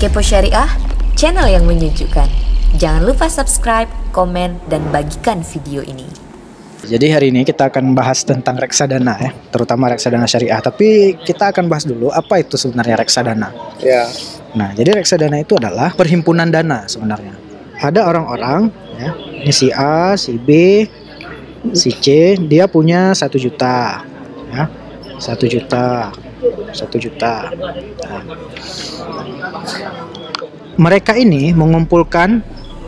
Kepo Syariah, channel yang menyejukkan. Jangan lupa subscribe, komen, dan bagikan video ini. Jadi hari ini kita akan bahas tentang reksadana ya, terutama reksadana syariah. Tapi kita akan bahas dulu apa itu sebenarnya reksadana. Ya. Nah, jadi reksadana itu adalah perhimpunan dana sebenarnya. Ada orang-orang ya, ini si A, si B, si C, dia punya 1 juta ya. 1 juta. Nah, mereka ini mengumpulkan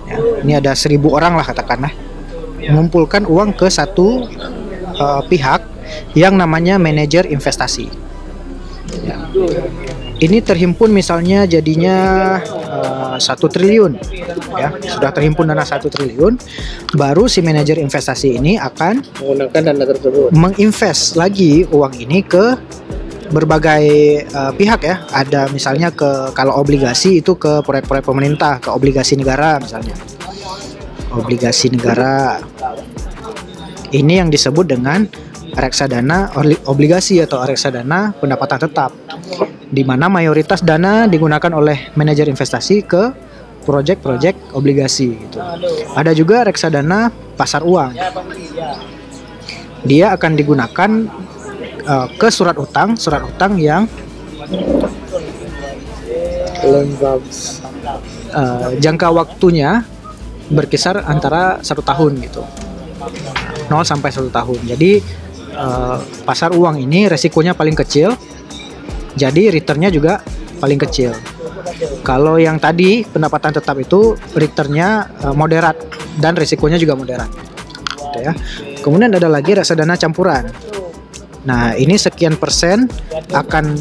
ya, ini ada 1.000 orang lah katakanlah, mengumpulkan uang ke satu pihak yang namanya manajer investasi ya. Ini terhimpun misalnya jadinya 1 triliun ya, sudah terhimpun dana 1 triliun, baru si manajer investasi ini akan Menggunakan dana tersebut menginvest lagi uang ini ke berbagai pihak ya. Ada misalnya kalau obligasi itu ke proyek-proyek pemerintah, ke obligasi negara misalnya. Obligasi negara. Ini yang disebut dengan reksadana obligasi atau reksadana pendapatan tetap, di mana mayoritas dana digunakan oleh manajer investasi ke proyek-proyek obligasi gitu. Ada juga reksadana pasar uang. Dia akan digunakan ke surat utang yang jangka waktunya berkisar antara 1 tahun gitu, 0 sampai 1 tahun. Jadi pasar uang ini resikonya paling kecil, jadi returnnya juga paling kecil. Kalau yang tadi pendapatan tetap itu returnnya moderat dan resikonya juga moderat gitu ya. Kemudian ada lagi reksadana campuran. Nah, ini sekian persen akan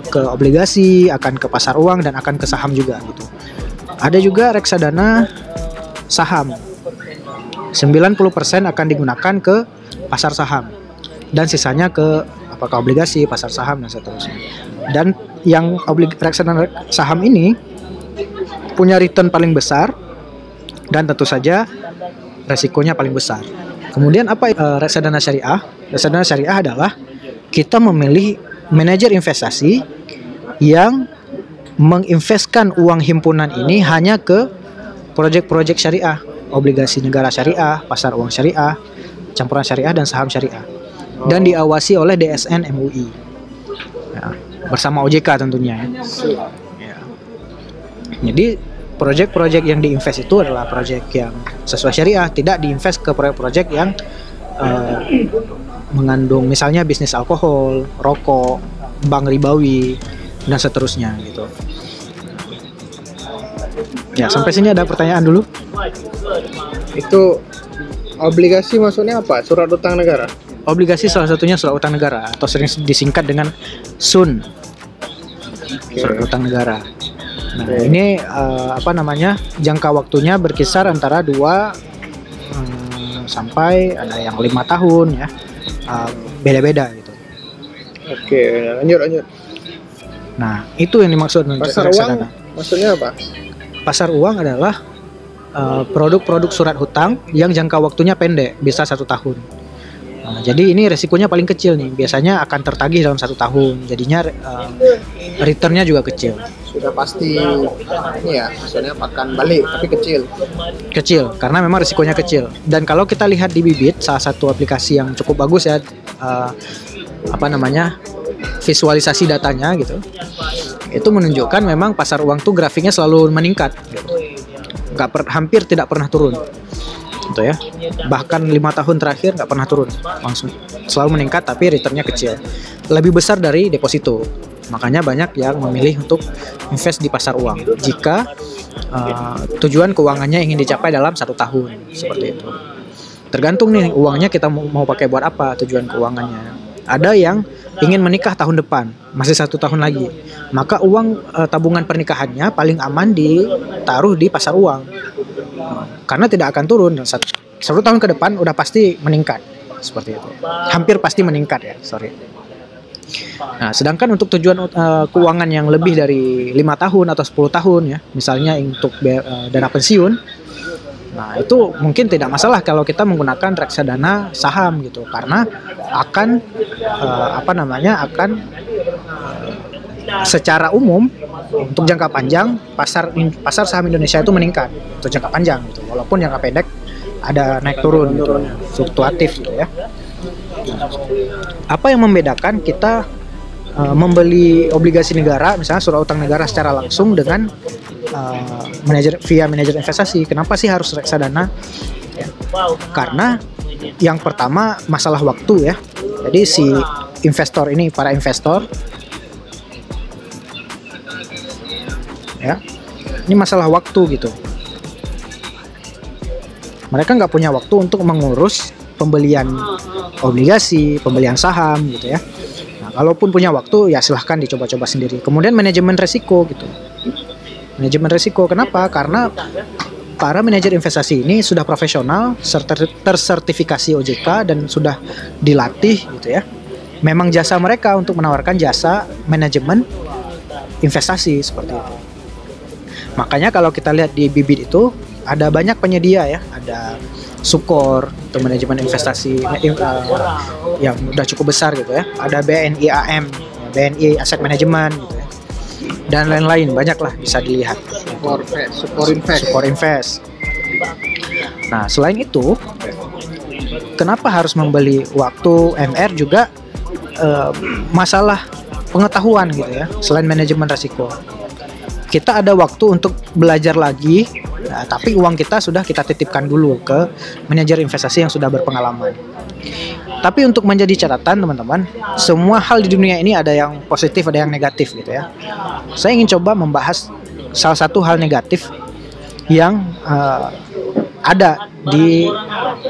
ke obligasi, akan ke pasar uang, dan akan ke saham juga gitu. Ada juga reksadana saham. 90% akan digunakan ke pasar saham, dan sisanya ke apakah obligasi, pasar saham, dan seterusnya. Dan yang reksadana saham ini punya return paling besar dan tentu saja resikonya paling besar. Kemudian apa reksadana syariah? Reksadana syariah adalah kita memilih manajer investasi yang menginvestkan uang himpunan ini hanya ke proyek-proyek syariah, obligasi negara syariah, pasar uang syariah, campuran syariah, dan saham syariah. Dan diawasi oleh DSN MUI ya, bersama OJK tentunya ya. Jadi proyek-proyek yang diinvest itu adalah proyek yang sesuai syariah, tidak diinvest ke proyek-proyek yang mengandung misalnya bisnis alkohol, rokok, bank ribawi, dan seterusnya gitu. Ya, sampai sini ada pertanyaan dulu? itu obligasi maksudnya apa? Surat utang negara? Obligasi salah satunya surat utang negara, atau sering disingkat dengan SUN, surat utang negara. Nah, ini jangka waktunya berkisar antara 2 sampai ada yang 5 tahun ya, beda-beda gitu. Oke, lanjut. Nah, itu yang dimaksud Pasar uang maksudnya apa? Pasar uang adalah produk-produk surat hutang yang jangka waktunya pendek, bisa 1 tahun. Nah, jadi ini resikonya paling kecil nih, biasanya akan tertagih dalam 1 tahun, jadinya returnnya juga kecil. Sudah pasti ini ya, maksudnya akan balik tapi kecil Karena memang risikonya kecil. Dan kalau kita lihat di Bibit, salah satu aplikasi yang cukup bagus ya, visualisasi datanya gitu, itu menunjukkan memang pasar uang tuh grafiknya selalu meningkat gitu. Hampir tidak pernah turun gitu ya, bahkan 5 tahun terakhir nggak pernah turun, langsung selalu meningkat, tapi returnnya kecil, lebih besar dari deposito. Makanya banyak yang memilih untuk invest di pasar uang jika tujuan keuangannya ingin dicapai dalam 1 tahun, seperti itu. Tergantung nih uangnya kita mau pakai buat apa, tujuan keuangannya. Ada yang ingin menikah tahun depan, masih 1 tahun lagi, maka uang tabungan pernikahannya paling aman ditaruh di pasar uang, karena tidak akan turun. 1 tahun ke depan udah pasti meningkat, seperti itu, hampir pasti meningkat ya, Nah, sedangkan untuk tujuan keuangan yang lebih dari 5 tahun atau 10 tahun ya, misalnya untuk dana pensiun, nah itu mungkin tidak masalah kalau kita menggunakan reksadana saham gitu, karena akan secara umum untuk jangka panjang pasar saham Indonesia itu meningkat untuk jangka panjang gitu. Walaupun jangka pendek ada naik turun gitu, fluktuatif gitu ya. Apa yang membedakan kita membeli obligasi negara, misalnya surat utang negara secara langsung dengan via manajer investasi? Kenapa sih harus reksadana? Ya, karena yang pertama masalah waktu ya. Jadi si investor ini, para investor ya, ini masalah waktu gitu. Mereka nggak punya waktu untuk mengurus pembelian obligasi, pembelian saham gitu ya. Nah, kalaupun punya waktu ya silahkan dicoba-coba sendiri. Kemudian manajemen resiko gitu. Manajemen resiko kenapa? Karena para manajer investasi ini sudah profesional, tersertifikasi OJK dan sudah dilatih gitu ya. Memang jasa mereka untuk menawarkan jasa manajemen investasi seperti itu. Makanya kalau kita lihat di Bibit itu ada banyak penyedia ya, ada Sukor untuk manajemen investasi yang udah cukup besar gitu ya. Ada BNI AM, BNI Asset Management gitu ya. Dan lain-lain banyak lah bisa dilihat. Sukor Invest. Nah selain itu, kenapa harus membeli waktu? MR juga masalah pengetahuan gitu ya. Selain manajemen risiko, kita ada waktu untuk belajar lagi. Nah, tapi uang kita sudah kita titipkan dulu ke manajer investasi yang sudah berpengalaman. Tapi untuk menjadi catatan teman-teman, semua hal di dunia ini ada yang positif, ada yang negatif gitu ya. Saya ingin coba membahas salah satu hal negatif yang ada di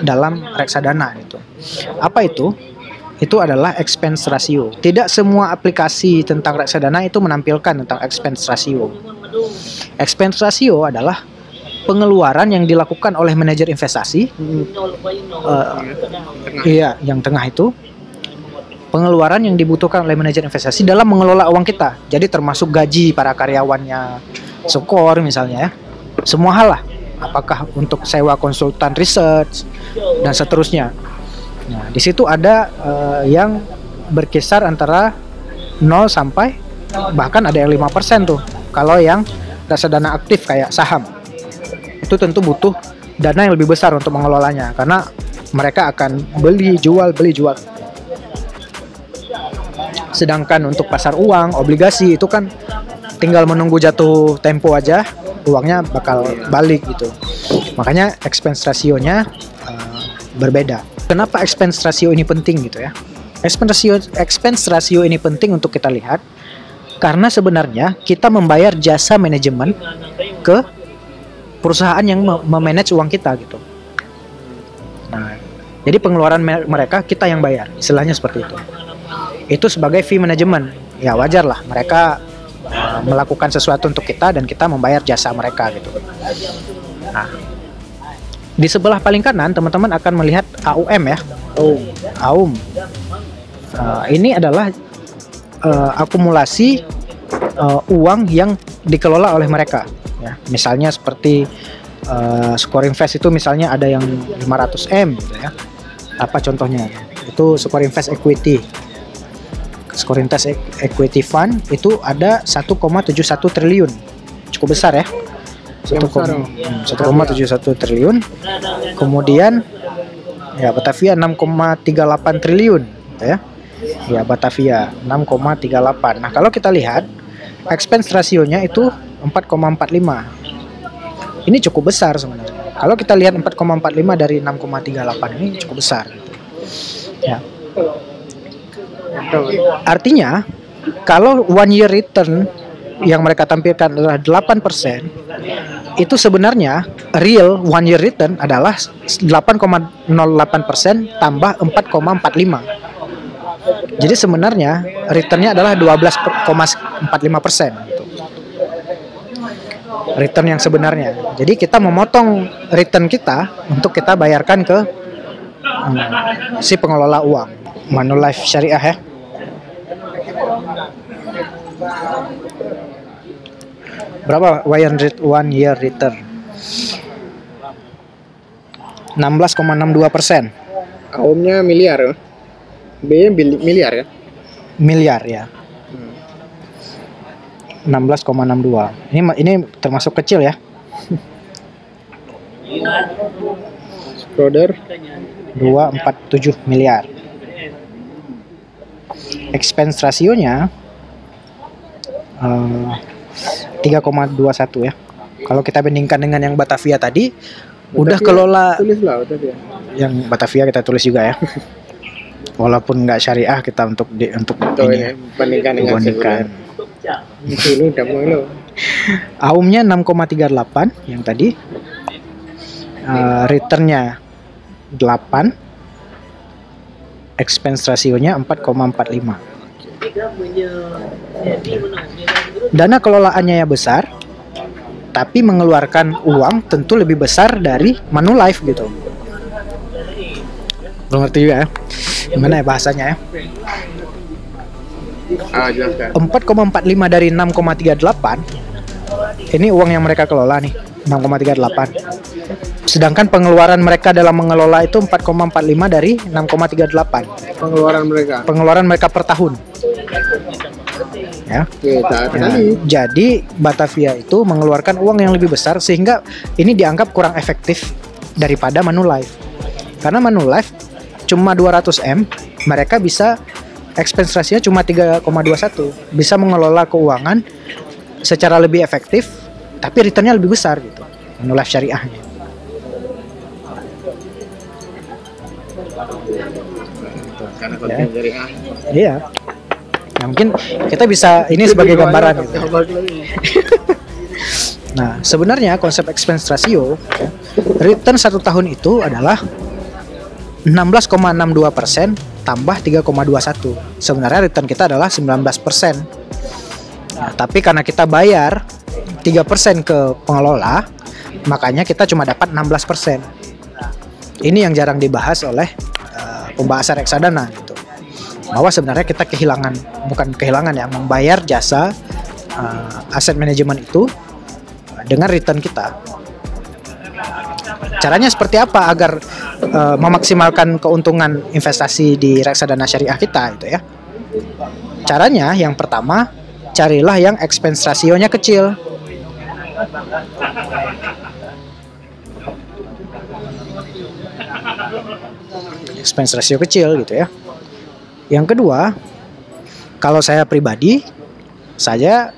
dalam reksadana gitu. Apa itu? Itu adalah expense ratio. Tidak semua aplikasi tentang reksadana itu menampilkan tentang expense ratio. Expense ratio adalah pengeluaran yang dilakukan oleh manajer investasi, iya, yang tengah itu, pengeluaran yang dibutuhkan oleh manajer investasi dalam mengelola uang kita. Jadi termasuk gaji para karyawannya, Sukor misalnya ya, semua hal lah. Apakah untuk sewa konsultan research dan seterusnya. Nah, di situ ada yang berkisar antara 0 sampai bahkan ada yang 5% tuh. Kalau yang reksadana aktif kayak saham, itu tentu butuh dana yang lebih besar untuk mengelolanya karena mereka akan beli jual. Sedangkan untuk pasar uang, obligasi itu kan tinggal menunggu jatuh tempo aja, uangnya bakal balik gitu. Makanya expense ratio-nya berbeda. Kenapa expense ratio ini penting gitu ya? Expense ratio ini penting untuk kita lihat karena sebenarnya kita membayar jasa manajemen ke perusahaan yang memanage uang kita gitu. Nah, jadi pengeluaran mereka kita yang bayar, istilahnya seperti itu. Itu sebagai fee manajemen. Ya wajar lah mereka melakukan sesuatu untuk kita dan kita membayar jasa mereka gitu. Nah, di sebelah paling kanan teman-teman akan melihat AUM ya. AUM. Ini adalah akumulasi uang yang dikelola oleh mereka. Ya, misalnya seperti Sukor Invest itu misalnya ada yang 500M gitu ya. Apa contohnya? Itu Sukor Invest Equity. Sukor Invest Equity Fund itu ada 1,71 triliun. Cukup besar ya. 1,71 triliun. Kemudian ya Batavia 6,38 triliun gitu ya. Ya Batavia 6,38. Nah, kalau kita lihat expense rasionya itu 4,45. Ini cukup besar sebenarnya. Kalau kita lihat 4,45 dari 6,38 ini cukup besar. Ya. Artinya kalau 1 year return yang mereka tampilkan adalah 8%, itu sebenarnya real 1 year return adalah 8,08% tambah 4,45. Jadi sebenarnya returnnya adalah 12,45% gitu. Return yang sebenarnya. Jadi kita memotong return kita untuk kita bayarkan ke si pengelola uang, Manulife Syariah ya. Berapa 1 year return? 16,62%. AUM-nya miliar, B miliar ya? Miliar ya. 16,62. Ini termasuk kecil ya. Schroeder 247 miliar. Expense rasionya 3,21 ya. Kalau kita bandingkan dengan yang Batavia tadi, udah kelola. Tulis lah Batavia. Yang Batavia kita tulis juga ya. Walaupun nggak syariah, kita untuk ini ya, bandingkan. Itu udah mulai. AUM-nya 6,38 yang tadi. Returnnya 8. Expense rasionya 4,45. Dana kelolaannya ya besar, tapi mengeluarkan uang tentu lebih besar dari Manulife gitu. Belum ngerti juga ya. Gimana ya bahasanya ya? Jelaskan. 4,45 dari 6,38. Ini uang yang mereka kelola nih, 6,38. Sedangkan pengeluaran mereka dalam mengelola itu 4,45 dari 6,38. Pengeluaran mereka per tahun. Ya. Jadi Batavia itu mengeluarkan uang yang lebih besar, sehingga ini dianggap kurang efektif daripada Manulife. Karena Manulife cuma 200M, mereka bisa expense ratio cuma 3,21, bisa mengelola keuangan secara lebih efektif, tapi returnnya lebih besar gitu. Manulife syariahnya. Karena konten syariah. Iya. Nah, mungkin kita bisa ini sebagai gambaran gitu. Nah, sebenarnya konsep expense ratio, return 1 tahun itu adalah 16,62% tambah 3,21. Sebenarnya return kita adalah 19%. Nah, tapi karena kita bayar 3% ke pengelola, makanya kita cuma dapat 16%. Ini yang jarang dibahas oleh pembahasan reksadana gitu. Bahwa sebenarnya kita bukan kehilangan ya, membayar jasa aset manajemen itu dengan return kita. Caranya seperti apa agar memaksimalkan keuntungan investasi di reksadana syariah kita gitu ya? Caranya yang pertama, carilah yang expense rasionya kecil. Expense ratio kecil gitu ya. Yang kedua, kalau saya pribadi,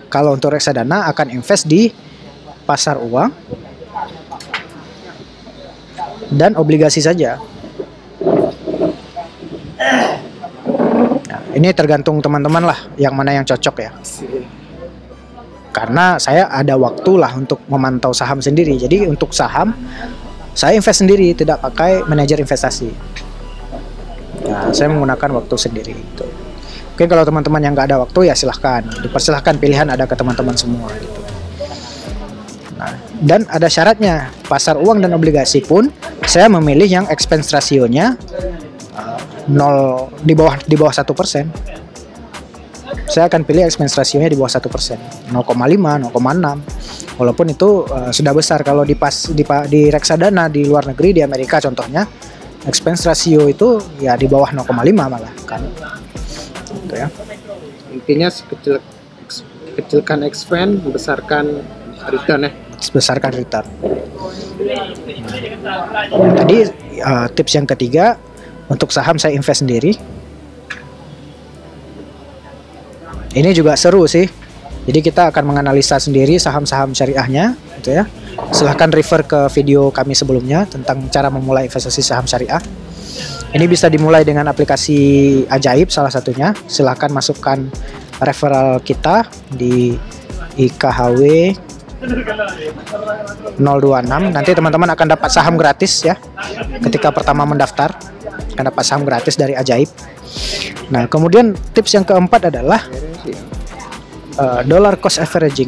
kalau untuk reksadana akan invest di pasar uang dan obligasi saja. Nah, ini tergantung teman-teman lah yang mana yang cocok ya. Karena saya ada waktu lah untuk memantau saham sendiri. Jadi untuk saham saya invest sendiri, tidak pakai manajer investasi. Nah, saya menggunakan waktu sendiri gitu. Oke, kalau teman-teman yang nggak ada waktu ya silahkan, dipersilahkan, pilihan ada ke teman-teman semua gitu. Nah, dan ada syaratnya, pasar uang dan obligasi pun saya memilih yang expense rasionya 0 di bawah 1%. Saya akan pilih expense rasionya di bawah 1%, 0,5, 0,6. Walaupun itu sudah besar. Kalau di reksadana di luar negeri, di Amerika contohnya, expense ratio itu ya di bawah 0,5 malah kan. Gitu ya. Intinya kecilkan expense, besarkan return ya. Besarkan return. Nah, tadi tips yang ketiga, untuk saham saya invest sendiri. Ini juga seru sih. Jadi kita akan menganalisa sendiri saham-saham syariahnya gitu ya. Silahkan refer ke video kami sebelumnya tentang cara memulai investasi saham syariah. Ini bisa dimulai dengan aplikasi Ajaib salah satunya. Silahkan masukkan referral kita di IKHW 026. Nanti teman-teman akan dapat saham gratis ya. Ketika pertama mendaftar akan dapat saham gratis dari Ajaib. Nah, kemudian tips yang keempat adalah dollar cost averaging.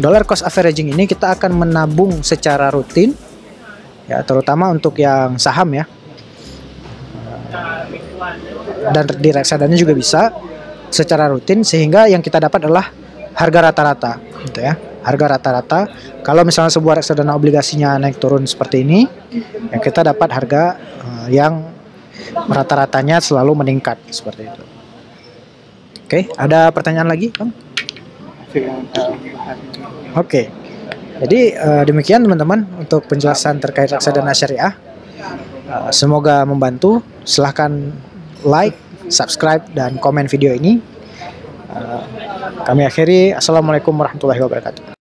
Dollar cost averaging ini kita akan menabung secara rutin ya, terutama untuk yang saham ya. Dan di reksadana juga bisa secara rutin, sehingga yang kita dapat adalah harga rata-rata gitu ya. Harga rata-rata. Kalau misalnya sebuah reksadana obligasinya naik turun seperti ini, ya kita dapat harga yang rata-ratanya selalu meningkat seperti itu. Oke, ada pertanyaan lagi, Bang? Oke. Jadi demikian teman-teman untuk penjelasan terkait reksadana syariah. Semoga membantu. Silahkan like, subscribe, dan komen video ini. Kami akhiri. Assalamualaikum warahmatullahi wabarakatuh.